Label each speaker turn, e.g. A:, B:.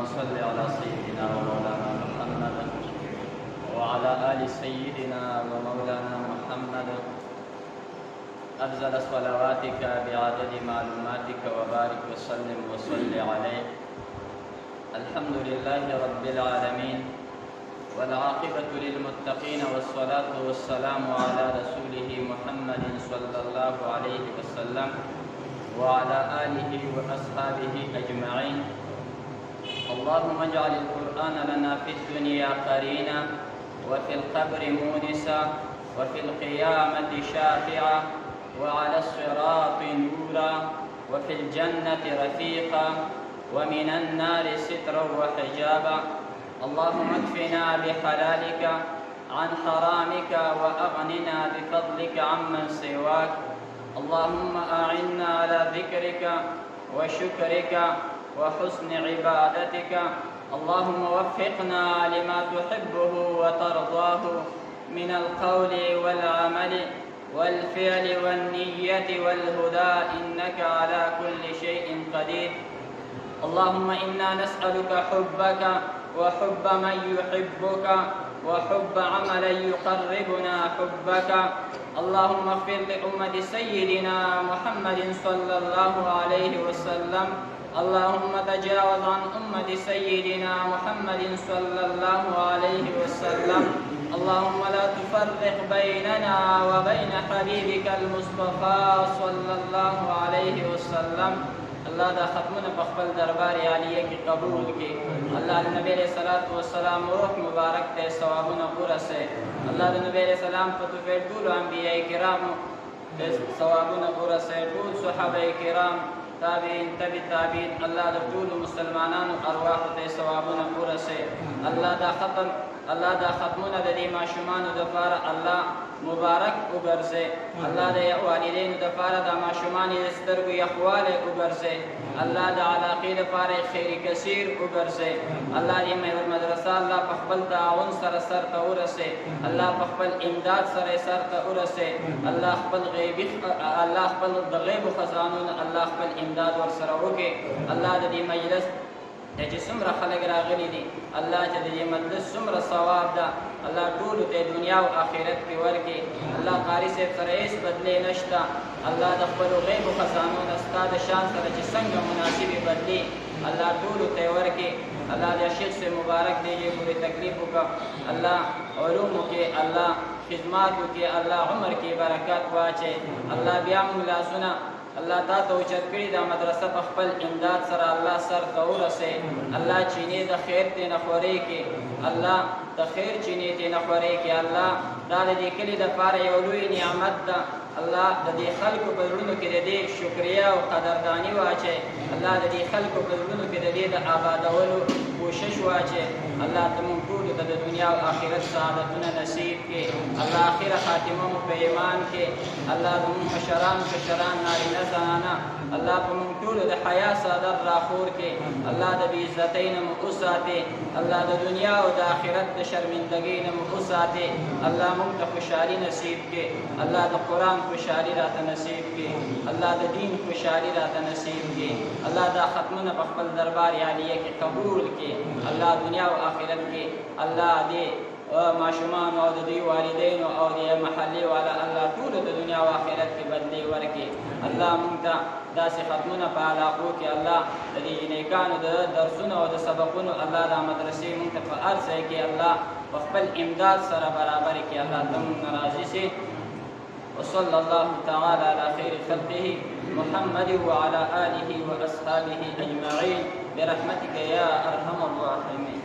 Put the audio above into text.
A: صل على سيدنا ومولانا محمد وعلى آل سيدنا ومولانا محمد أفضل صلواتك بعدد معلوماتك وبارك وسلم وصل عليه. الحمد لله رب العالمين والعاقبة للمتقين والصلاة والسلام على رسوله محمد صلى الله عليه وسلم وعلى آله وأصحابه أجمعين. اللهم اجعل القرآن لنا في الدنيا قرينا وفي القبر مونسا وفي القيامة شافعا وعلى الصراط نورا وفي الجنة رفيقا ومن النار سترا وحجابا. اللهم اكفنا بحلالك عن حرامك وأغننا بفضلك عمن سواك. اللهم أعنا على ذكرك وشكرك وحسن عبادتك. اللهم وفقنا لما تحبه وترضاه من القول والعمل والفعل والنية والهدى إنك على كل شيء قدير. اللهم إنا نسألك حبك وحب من يحبك وحب عملا يقربنا حبك. اللهم اغفر لأمة سيدنا محمد صلى الله عليه وسلم. اللهم تجاوز عن أمة سيدنا محمد صلى الله عليه وسلم. اللهم لا تفرق بيننا وبين حبيبك المصطفى صلى الله عليه وسلم. الله دا ختمنا بخبل دربار علیه کی قبول کی. اللہ دا نبی علیہ الصلوۃ والسلام روح مبارک تے ثوابنا پورا سے. اللہ دا نبی علیہ السلام فتو فیر طول انبیاء کرام تے ثوابنا پورا سے. طول صحابہ کرام تابعین تبی تابعین اللہ دا طول مسلمانان ارواح تے ثوابنا پورا سے. اللہ دا ختمنا دا دی معشومان دفار اللہ مبارک اگرزے. اللہ دا والدین دفار دا معشومان استرگو یخوال اگرزے. اللہ دا علاقی دفار خیر کثیر اگرزے. اللہ دی مدرسہ اللہ پخبل تعاون سر سر تورسے. اللہ پخبل امداد سر تورسے. اللہ خبل غیب خزانون اللہ خبل امداد ور سر ہوگے. اللہ دا دی مجلس چې څومره خلک راغلي دي الله چې د دې مجلس څومره ثواب ده الله ټولو ته دنیا او آخرت کې ورکړي. الله قاري صاحب سره هېڅ بدلې نشته. الله د خپلو غیبو خزانو نه ستا د شان سره چې څنګه مناسبې بدلې الله ټولو ته ورکړي. الله د شیخ سے مبارک دیجیے پوری تکلیف کا الله علومو کې الله خدماتو کې الله عمر کې برکات واچي. الله بیا موږ لاسونه الله تا ته اوچت کړي دا مدرسه په خپل امداد سره الله سر ته ورسې. الله چینې د خیر ته نه خورې کې الله د خیر چینې ته نه خورې کې. الله دا د دې کلي دپاره یو لوی نعمت ده. الله د دې خلکو په زړونو کې د دې شکریه او قدرداني واچي. الله د دې خلکو په زړونو کې د دې د آبادولو کوشش واچي. الله ته موږ ټولو ته د دنیا او آخرت سعادتونه نصیب کړي. الله آخره خاتمه مو په ایمان کې. الله زموږ کشران نارینه زنانه الله په موږ ټولو د حیا څادر راخور کړي. الله د بې عزتۍ نه مو وساتې. الله د دنیا او د آخرت د شرمندګۍ نه مو وساتې. الله موږ ته خوشحالي نصیب کړي. الله د قرآن خوشحالي راته نصیب کړي. الله د دین خوشحالي راته نصیب کړي. الله دا ختمونه په خپل دربار عالیه کې قبول کړي. الله دنیا او آخرت کې الله دې معشومان او د دوی والدینو او د محلي والا الله ټولو د دنیا او آخرت کې بدلې ورکړي. الله موږ ته داسې ختمونه په علاقو کې الله د دې نیکانو د درسونو او د سبقونو الله دا مدرسې موږ ته په هر ځای کې الله په خپل امداد سره برابر کړي. الله ته موږ راضي سي. وصلى الله تعالى على خير خلقه محمد وعلى آله وأصحابه أجمعين برحمتك يا أرحم الراحمين.